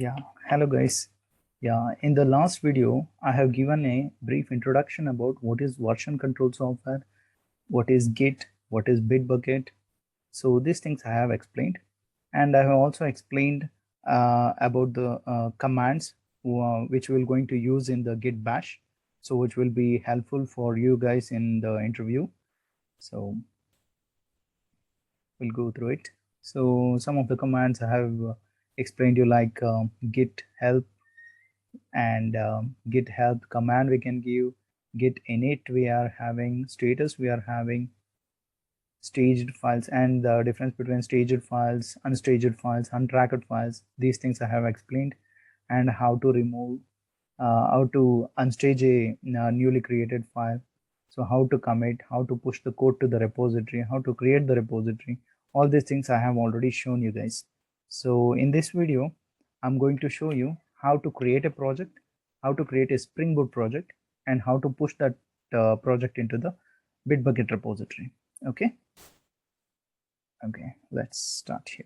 Yeah, hello guys. Yeah, in the last video, I have given a brief introduction about what is version control software, what is Git, what is Bitbucket. So these things I have explained, and I have also explained about the commands which we're going to use in the Git bash. So which will be helpful for you guys in the interview. So we'll go through it. So some of the commands I have explained you like git help and git help command we can give, git init we are having, status we are having, staged files, and the difference between staged files, unstaged files, untracked files. These things I have explained, and how to remove, how to unstage a newly created file. So how to commit, how to push the code to the repository, how to create the repository. All these things I have already shown you guys. So in this video, I'm going to show you how to create a project, how to create a Spring Boot project, and how to push that project into the Bitbucket repository. Okay. Okay, let's start here.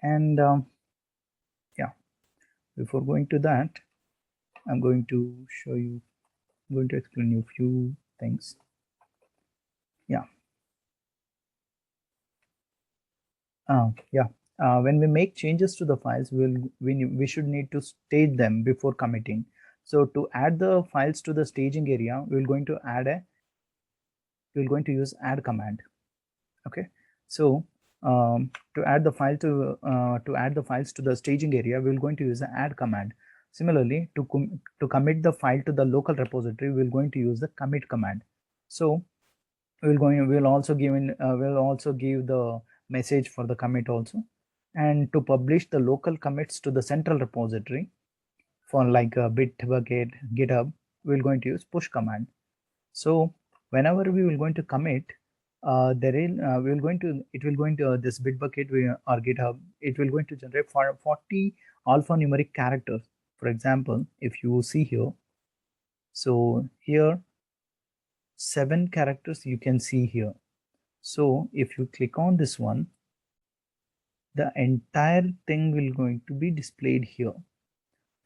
And yeah, before going to that, I'm going to show you, I'm going to explain you a few things. Yeah. When we make changes to the files, we should need to stage them before committing. So to add the files to the staging area, we're going to use add command. Okay. So to add the files to the staging area, we're going to use the add command. Similarly, to commit the file to the local repository, we're going to use the commit command. So we'll also give the message for the commit also, and to publish the local commits to the central repository for like Bitbucket, GitHub, we're going to use push command. So whenever we will going to commit, we will going to this Bitbucket or GitHub, it will going to generate 40 alphanumeric characters. For example, if you see here, so here 7 characters you can see here. So if you click on this one, the entire thing will going to be displayed here.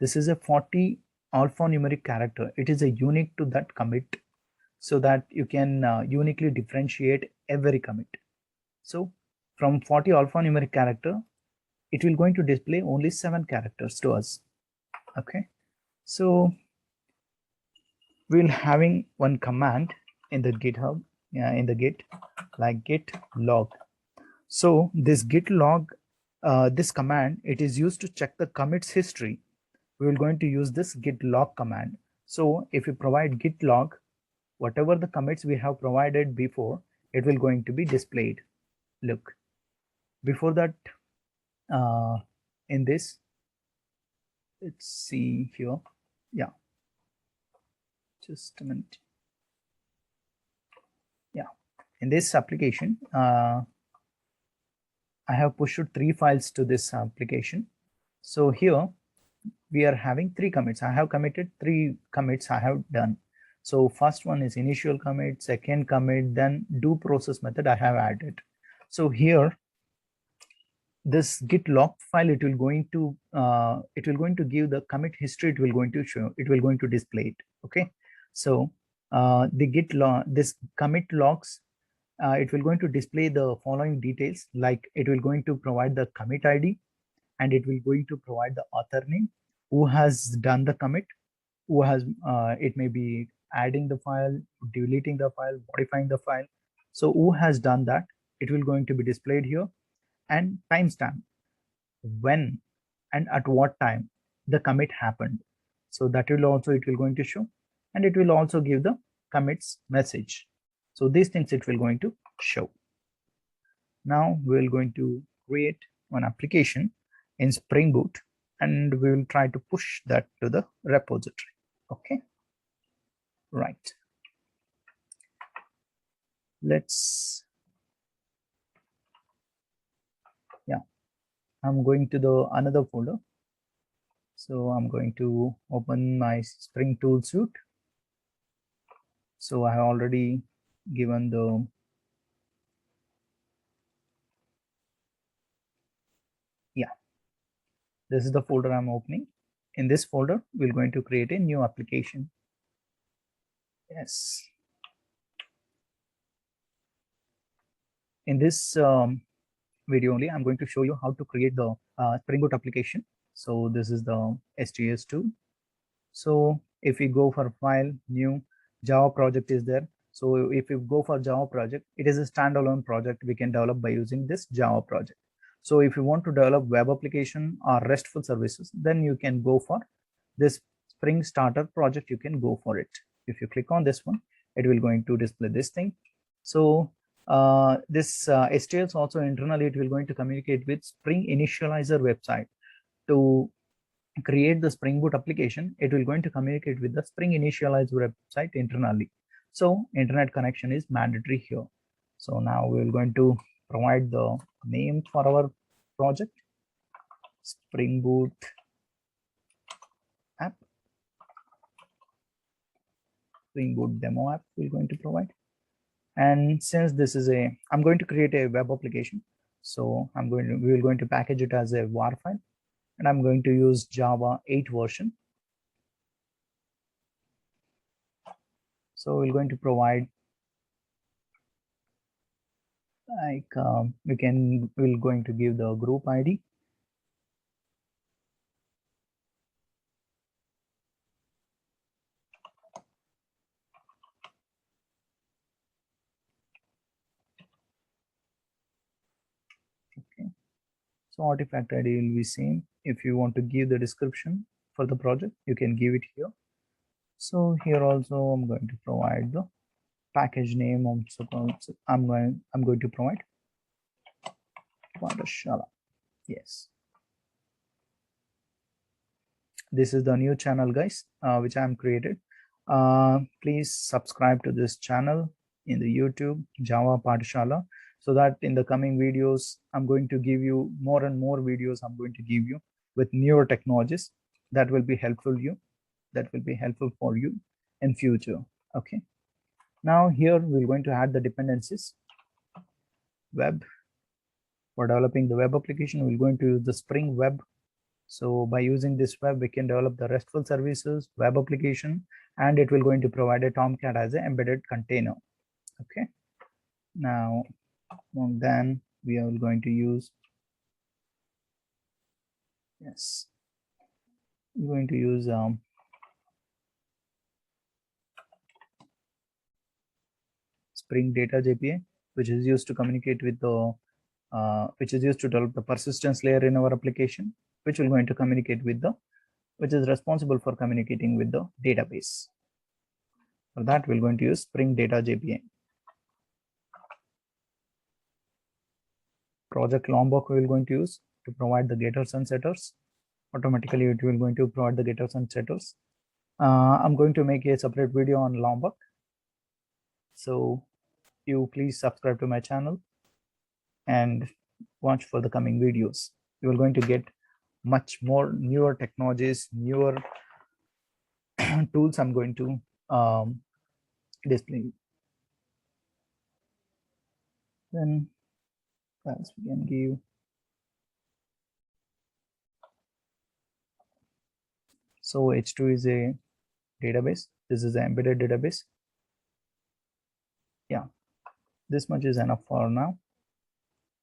This is a 40 alphanumeric character. It is a unique to that commit, so that you can uniquely differentiate every commit. So from 40 alphanumeric character, it will going to display only 7 characters to us. Okay, so we'll having one command in the GitHub, in the Git, like git log. So this git log, this command, it is used to check the commits history. We will going to use this git log command. So if we provide git log, whatever the commits we have provided before, it will going to be displayed. Look, before that, in this, let's see here. Yeah, just a minute. Yeah, in this application, I have pushed 3 files to this application. So here we are having 3 commits. I have committed 3 commits I have done. So first one is initial commit, second commit, then do process method I have added. So here, this git log file, it will going to give the commit history. It will going to show, it will going to display it. Okay, so the git log, this commit logs, it will going to display the following details, like it will going to provide the commit ID, and it will going to provide the author name, who has done the commit, who has it may be adding the file, deleting the file, modifying the file. So who has done that, it will going to be displayed here, and timestamp, when and at what time the commit happened. So that will also, it will going to show, and it will also give the commits message. So these things it will going to show. Now we're going to create one application in Spring Boot, and we will try to push that to the repository. Okay, right. Let's, yeah, I'm going to the another folder. So I'm going to open my Spring Tool Suite. So I have already given the This is the folder I'm opening. In this folder, we're going to create a new application. Yes. In this video only, I'm going to show you how to create the Spring Boot application. So this is the STS tool. So if we go for file, new, Java project is there. So if you go for Java project, it is a standalone project we can develop by using this Java project. So if you want to develop web application or RESTful services, then you can go for this Spring Starter project. You can go for it. If you click on this one, it will going to display this thing. So this STS also internally, it will going to communicate with Spring Initializer website to create the Spring Boot application. It will going to communicate with the Spring Initializer website internally. So internet connection is mandatory here. So now we will going to provide the name for our project, Spring Boot app, Spring Boot demo app we're going to provide. And since this is I'm going to create a web application. So we will going to package it as a WAR file, and I'm going to use Java 8 version. So we're going to provide like we're going to give the group ID. Okay. So artifact ID will be same. If you want to give the description for the project, you can give it here. So here also I'm going to provide the package name. I'm going to provide Pathshala. Yes. This is the new channel, guys, which I am created. Please subscribe to this channel in the YouTube, Java Pathshala, so that in the coming videos, I'm going to give you more and more videos. I'm going to give you with newer technologies that will be helpful for you in future. Okay. Now here we're going to add the dependencies. Web. For developing the web application, we're going to use the Spring Web. So by using this web, we can develop the RESTful services, web application, and it will going to provide a Tomcat as an embedded container. Okay. Now, then we are going to use, yes, we're going to use Spring Data JPA, which is used to communicate with the, which is used to develop the persistence layer in our application, which will going to communicate with the, which is responsible for communicating with the database. For that, we're going to use Spring Data JPA. Project Lombok we will going to use to provide the getters and setters. Automatically, it will going to provide the getters and setters. I'm going to make a separate video on Lombok. So you please subscribe to my channel and watch for the coming videos. You are going to get much more newer technologies, newer tools I'm going to display. Then else we can give. So H2 is a database. This is an embedded database. Yeah, this much is enough for now.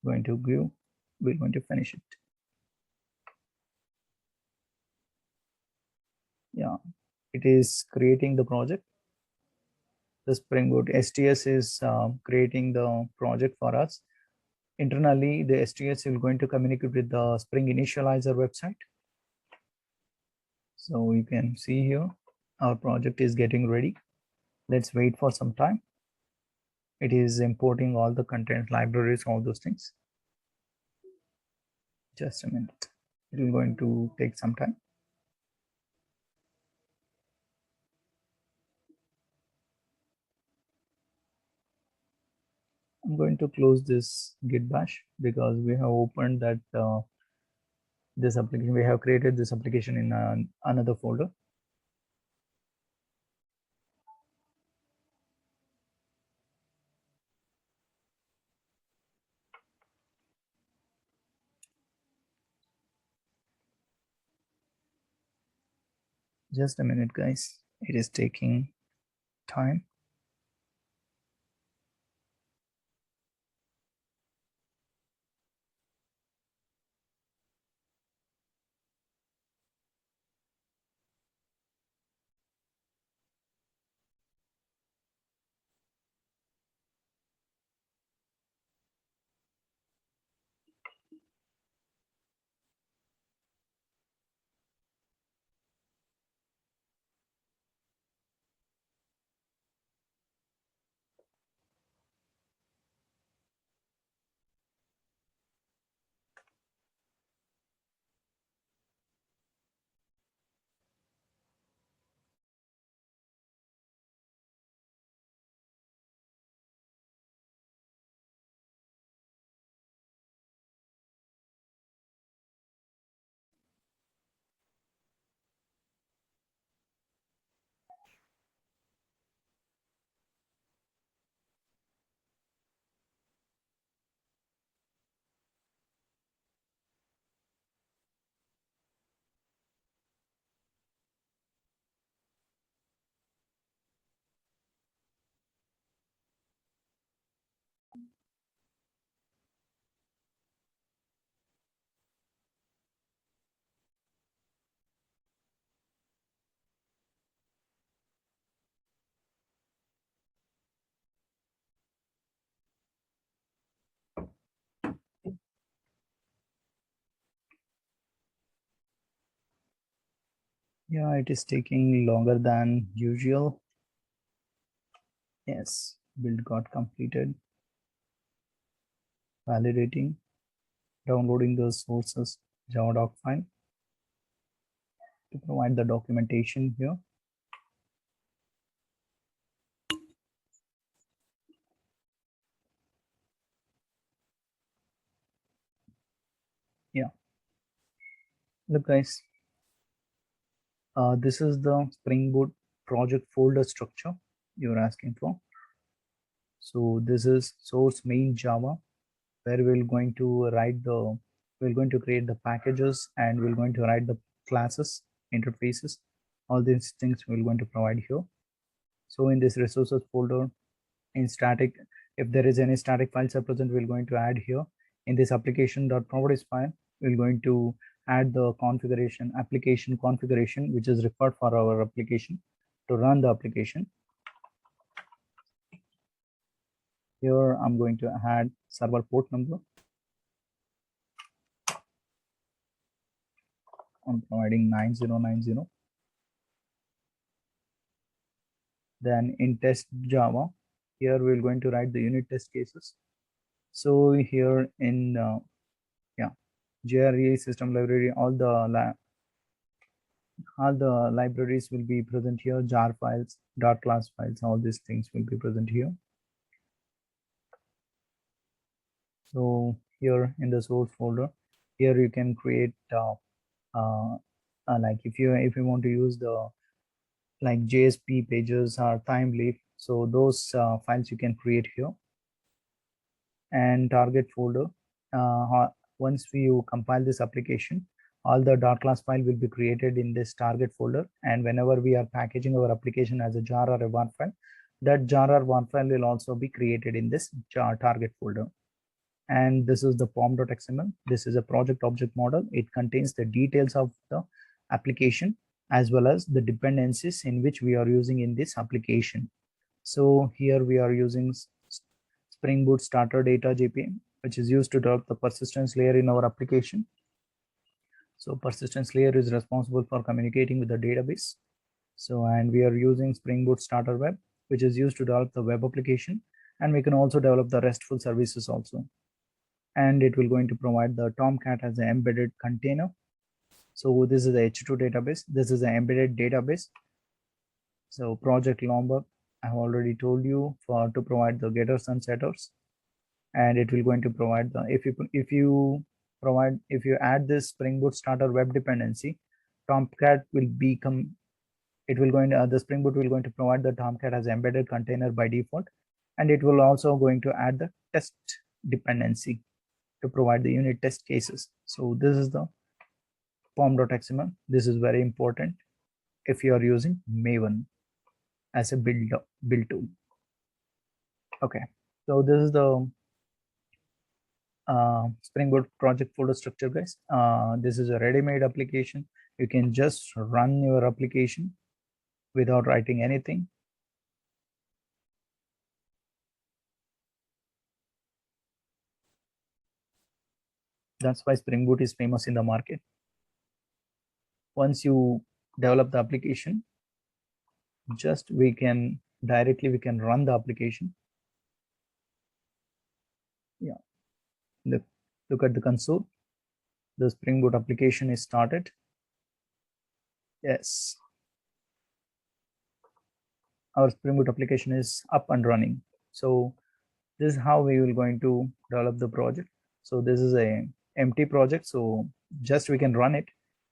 Going to give, we're going to finish it. Yeah, it is creating the project. The Spring Boot STS is creating the project for us. Internally, the STS is going to communicate with the Spring Initializer website. So you can see here, our project is getting ready. Let's wait for some time. It is importing all the content libraries, all those things. Just a minute. It is going to take some time. I'm going to close this Git bash because we have opened that this application. We have created this application in another folder. Just a minute, guys. It is taking time. Yeah, it is taking longer than usual. Yes, build got completed. Validating, downloading the sources Java doc file to provide the documentation here. Yeah, look, guys, this is the Spring Boot project folder structure you're asking for. So this is source main Java, where we're going to create the packages, and we're going to write the classes, interfaces, all these things we're going to provide here. So in this resources folder, in static, if there is any static files are present, we're going to add here. In this application.properties file, we're going to add the application configuration, which is required for our application to run the application. Here I'm going to add server port number. I'm providing 9090. Then in test Java, here we're going to write the unit test cases. So here in JRE system library, all the libraries will be present here. jar files, .class files, all these things will be present here. So here in the source folder, here you can create like if you want to use the like JSP pages or time leaf, so those files you can create here. And target folder, once you compile this application, all the .class file will be created in this target folder, and whenever we are packaging our application as a jar or a WAR file, that jar or WAR file will also be created in this jar target folder. And this is the pom.xml. This is a project object model. It contains the details of the application as well as the dependencies in which we are using in this application. So here we are using Spring Boot starter data JPA, which is used to develop the persistence layer in our application. So persistence layer is responsible for communicating with the database. So, and we are using Spring Boot starter web, which is used to develop the web application. And we can also develop the RESTful services also. And it will going to provide the Tomcat as an embedded container. So this is the H2 database. This is an embedded database. So project Lombok, I have already told you to provide the getters and setters, and it will going to provide the if you add this Spring Boot starter web dependency, Tomcat will become the Spring Boot will going to provide the Tomcat as embedded container by default, and it will also going to add the test dependency to provide the unit test cases. So this is the pom.xml. This is very important. if you are using Maven as a build tool. Okay, so this is the Spring Boot project folder structure, guys. This is a ready-made application. You can just run your application without writing anything. That's why Spring Boot is famous in the market. Once you develop the application, just we can run the application. Yeah, look at the console. The Spring Boot application is started. Yes, our Spring Boot application is up and running. So this is how we will going to develop the project. So this is a empty project, so just we can run it.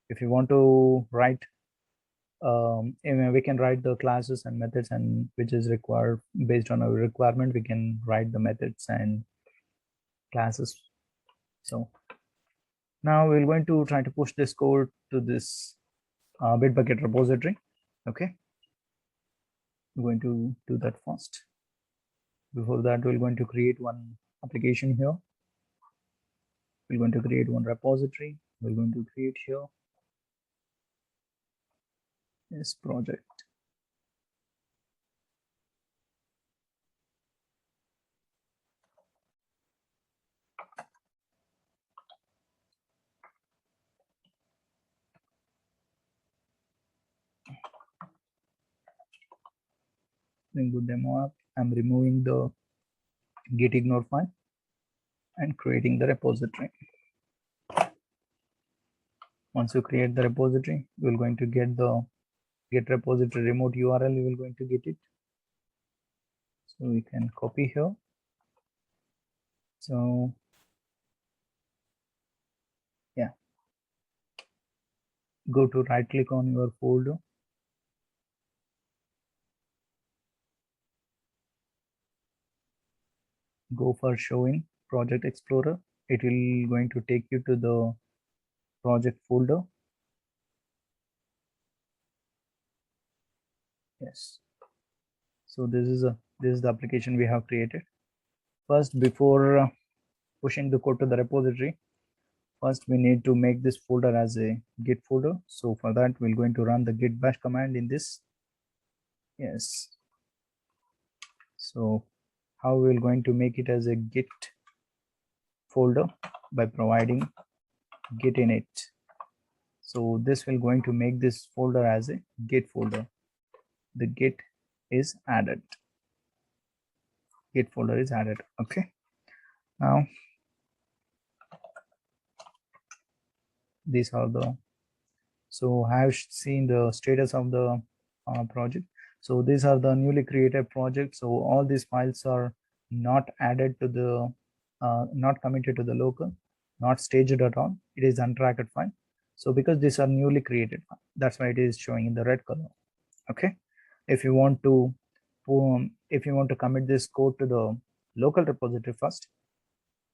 If you want to write, we can write the classes and methods, and which is required based on our requirement, we can write the methods and classes. So now we're going to try to push this code to this Bitbucket repository. Okay, we're going to do that first. Before that, we're going to create one application here. We're going to create one repository. We're going to create here this project. Spring Boot demo app. I'm removing the gitignore file and creating the repository. Once you create the repository, you're going to get the get repository remote URL. You will going to get it. So we can copy here. So yeah, go to right click on your folder. Go for showing project explorer. It will going to take you to the project folder. Yes. So this is the application we have created. First, before pushing the code to the repository, first we need to make this folder as a git folder. So for that, we're going to run the git bash command in this. Yes. So how we're going to make it as a git folder? By providing git init. So this will going to make this folder as a git folder. The git is added. Git folder is added. Okay. Now these are the, so I have seen the status of the project. So these are the newly created projects. So all these files are not added to the not committed to the local, not staged at all. It is untracked file. So because these are newly created, that's why it is showing in the red color. Okay. If you want to commit this code to the local repository first,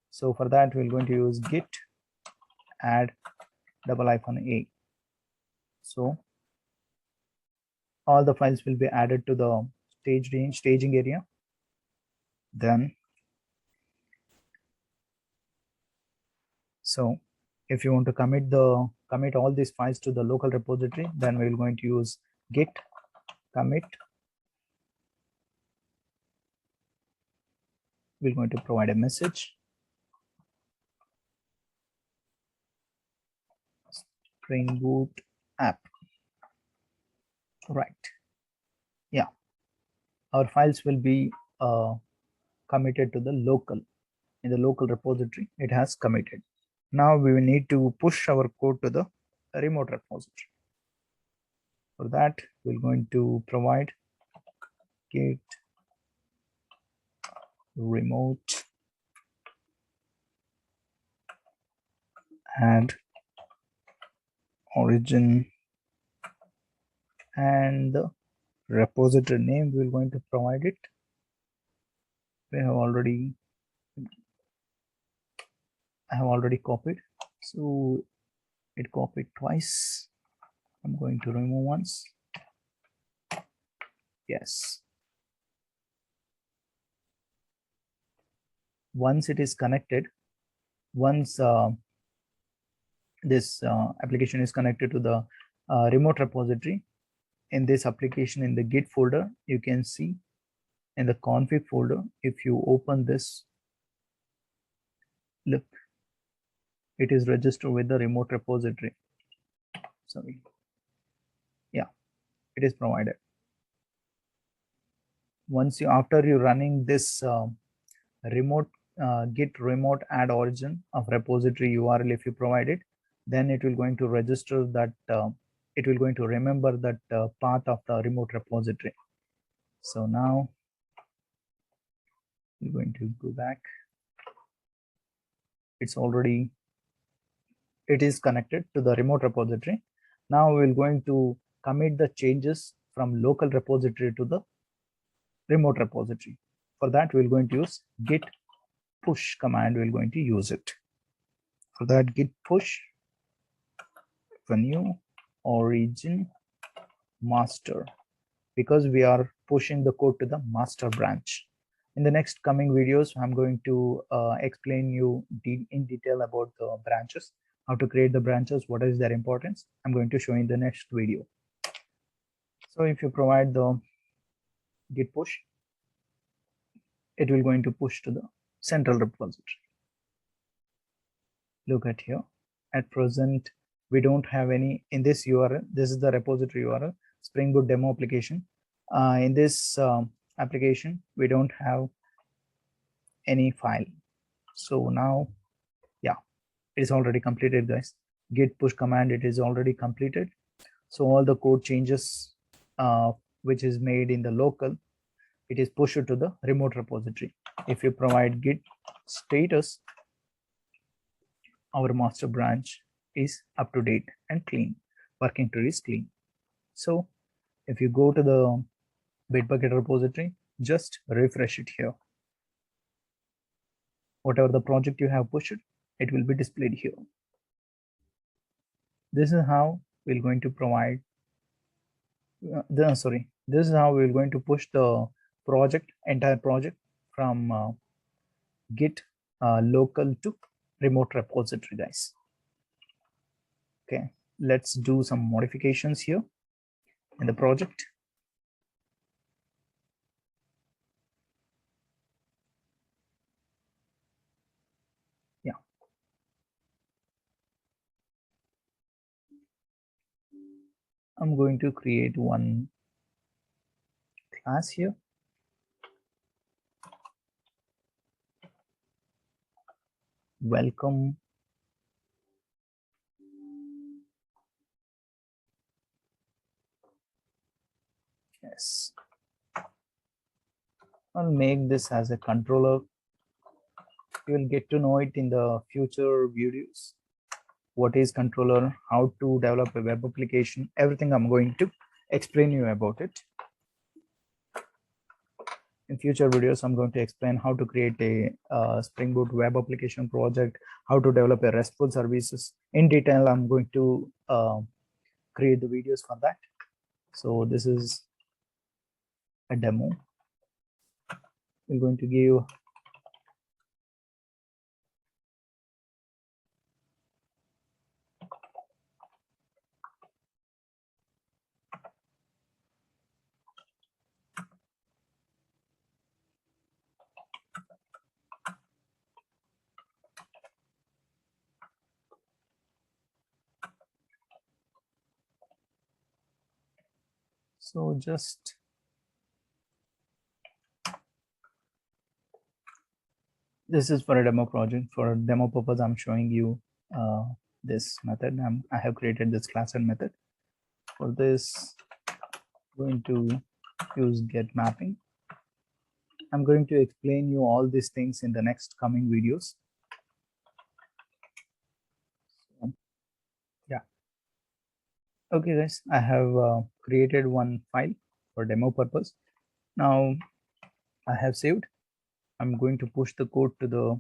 so for that we're going to use git add -a. So all the files will be added to the staging area. Then so if you want to commit all these files to the local repository, then we're going to use git commit. We're going to provide a message. Spring Boot app. Right. Yeah. Our files will be committed to the local. In the local repository, it has committed. Now we will need to push our code to the remote repository. For that, we're going to provide git remote and origin, and the repository name we're going to provide it. I have already copied, so it copied twice. I'm going to remove once. Yes. Once it is connected, once this application is connected to the remote repository, in this application, in the Git folder, you can see in the config folder, if you open this, look, it is registered with the remote repository. Sorry. Yeah, it is provided. Once you, after you running this remote git remote add origin of repository URL, if you provide it, then it will going to register that it will going to remember that path of the remote repository. So now we're going to go back. It's already, it is connected to the remote repository. Now we're going to commit the changes from local repository to the remote repository. For that, we're going to use git push command. We're going to use it. For that, git push the new origin master, because we are pushing the code to the master branch. In the next coming videos, I'm going to explain you in detail about the branches, how to create the branches, what is their importance. I'm going to show in the next video. So if you provide the git push, it will going to push to the central repository. Look at here. At present, we don't have any in this URL. This is the repository URL, Spring Boot demo application. In this application, we don't have any file. So now, yeah, it is already completed, guys. Git push command, it is already completed. So all the code changes which is made in the local, it is pushed to the remote repository. If you provide git status, our master branch is up to date and clean. Working tree is clean. So if you go to the Bitbucket repository, just refresh it here. Whatever the project you have pushed, it will be displayed here. This is how we're going to provide this is how we're going to push the entire project from git local to remote repository, guys. Okay, let's do some modifications here in the project. Yeah, I'm going to create one class here. Welcome. Yes, I'll make this as a controller. You will get to know it in the future videos. What is controller, how to develop a web application, everything I'm going to explain you about it. In future videos, I'm going to explain how to create a Spring Boot web application project, how to develop a RESTful services. In detail, I'm going to create the videos for that. So this is a demo. We're going to give so just this is for a demo project. For demo purpose, I'm showing you this method. I have created this class and method. For this, I'm going to use get mapping. I'm going to explain you all these things in the next coming videos. So, yeah. Okay, guys, I have created one file for demo purpose. Now I have saved. I'm going to push the code to the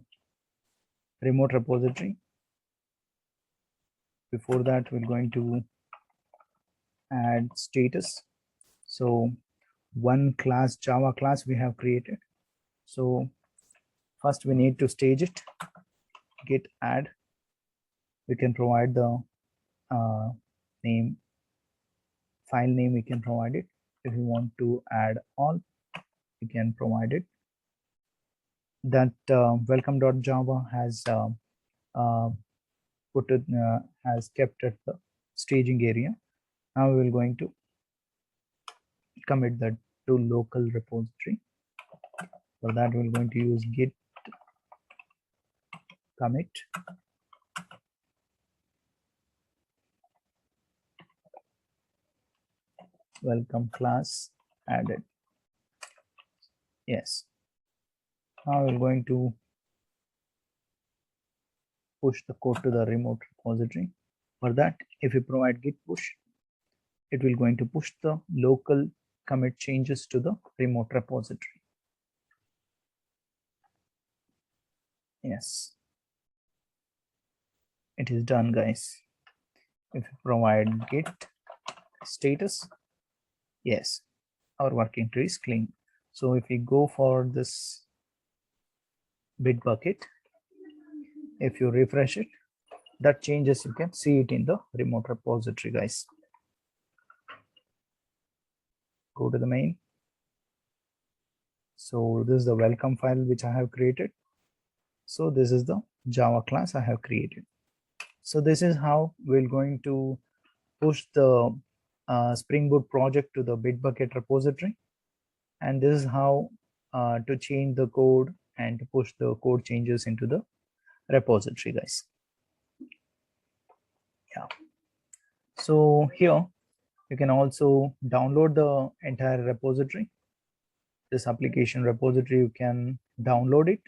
remote repository. Before that, we're going to add status. So one class, Java class we have created. So first we need to stage it. Git add. We can provide the name, file name, we can provide it. If you want to add all, we can provide it. That welcome.java has put it, has kept at the staging area. Now we will going to commit that to local repository. For that we're going to use git commit welcome class added. Yes. Now we're going to push the code to the remote repository. For that, if you provide git push, it will going to push the local commit changes to the remote repository. Yes, it is done, guys. If you provide git status, yes, our working tree is clean. So if we go for this Bitbucket, if you refresh it, that changes, you can see it in the remote repository, guys. Go to the main. So this is the welcome file which I have created. So this is the Java class I have created. So this is how we're going to push the Spring Boot project to the Bitbucket repository. And this is how to change the code and to push the code changes into the repository, guys. Yeah. So here you can also download the entire repository. This application repository, you can download it.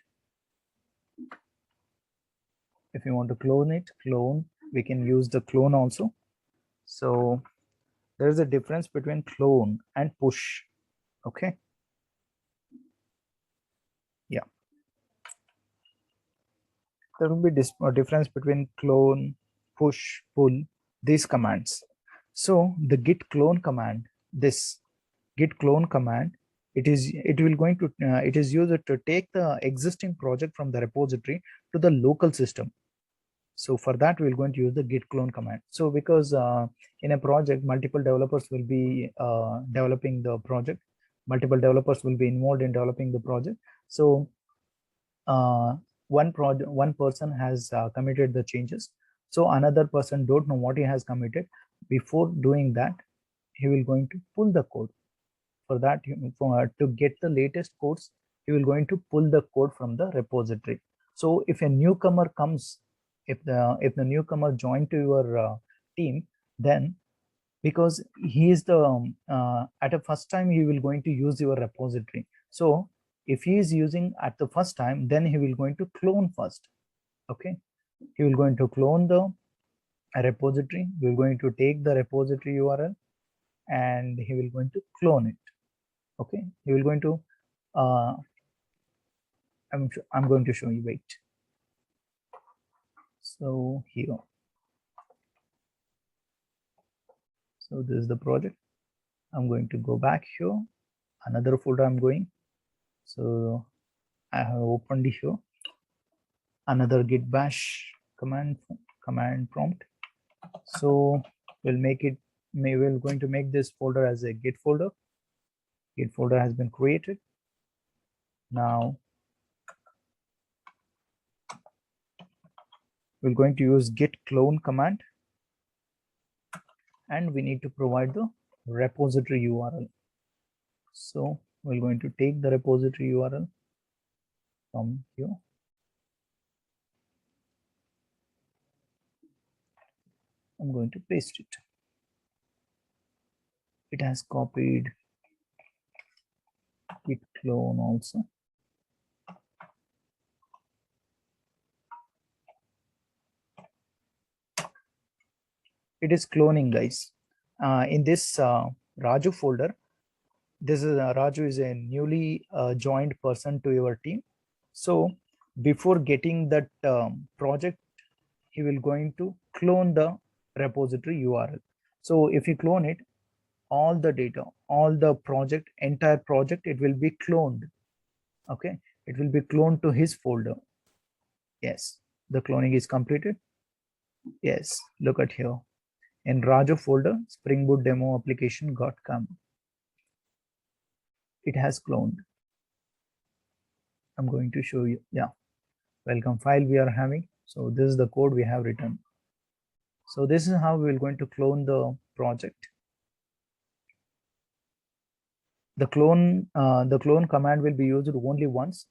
If you want to clone it, we can use the clone also. So there's a difference between clone and push. Okay. Yeah. There will be a difference between clone, push, pull, these commands. So the git clone command, this git clone command, it is used to take the existing project from the repository to the local system. So for that, we're going to use the git clone command. So because in a project, multiple developers will be developing the project, multiple developers will be involved in developing the project. So one person has committed the changes. So another person don't know what he has committed. Before doing that, he will going to pull the code. For that, to get the latest codes, he will going to pull the code from the repository. So if a newcomer comes, if the newcomer joined to your team, then because he is the at a first time he will going to use your repository. So if he is using at the first time, then he will going to clone first. Okay, he will going to clone the repository. We are going to take the repository URL and he will going to clone it. Okay, he will going to I'm going to show you. Wait. So here, so this is the project. I'm going to go back here, another folder I'm going. So I have opened here another git bash command prompt. So we'll going to make this folder as a git folder. Git folder has been created. Now we're going to use git clone command, and we need to provide the repository URL. So we're going to take the repository URL from here. I'm going to paste it. It has copied git clone also. It is cloning, guys. In this Raju folder, this is Raju is a newly joined person to your team. So before getting that project, he will going to clone the repository URL. So if you clone it, all the data, all the project, entire project, it will be cloned. Okay, it will be cloned to his folder. Yes, the cloning is completed. Yes, look at here. In Raju folder, Spring Boot demo application got come. It has cloned. I'm going to show you. Yeah, welcome file we are having. So this is the code we have written. So this is how we're going to clone the project. The clone command will be used only once.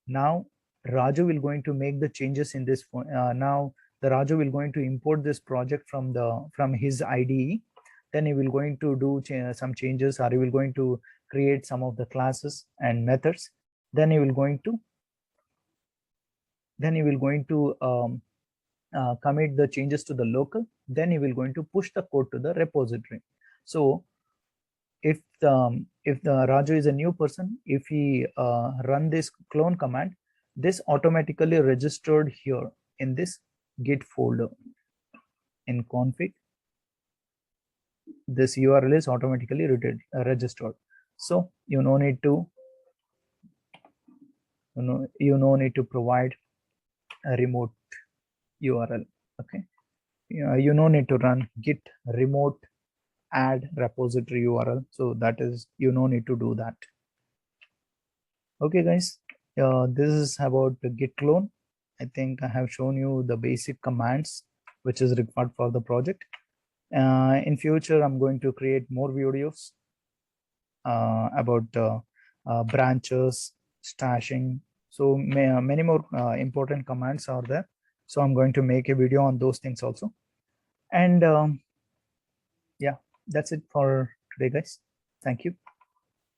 Now Raju will going to make the changes in this. Now the Raju will going to import this project from his IDE. Then he will going to do some changes, or he will going to create some of the classes and methods. Then he will going to commit the changes to the local. Then he will going to push the code to the repository. So if the Raju is a new person, if he run this clone command, this automatically registered here in this Git folder in config. This URL is automatically registered. So you no need to need to provide a remote URL. Okay, you no need to run git remote add repository URL. So that is, you no need to do that. Okay guys, this is about the git clone. I think I have shown you the basic commands which is required for the project. In future, I'm going to create more videos about branches, stashing. So many more important commands are there. So I'm going to make a video on those things also. And yeah, that's it for today, guys. Thank you.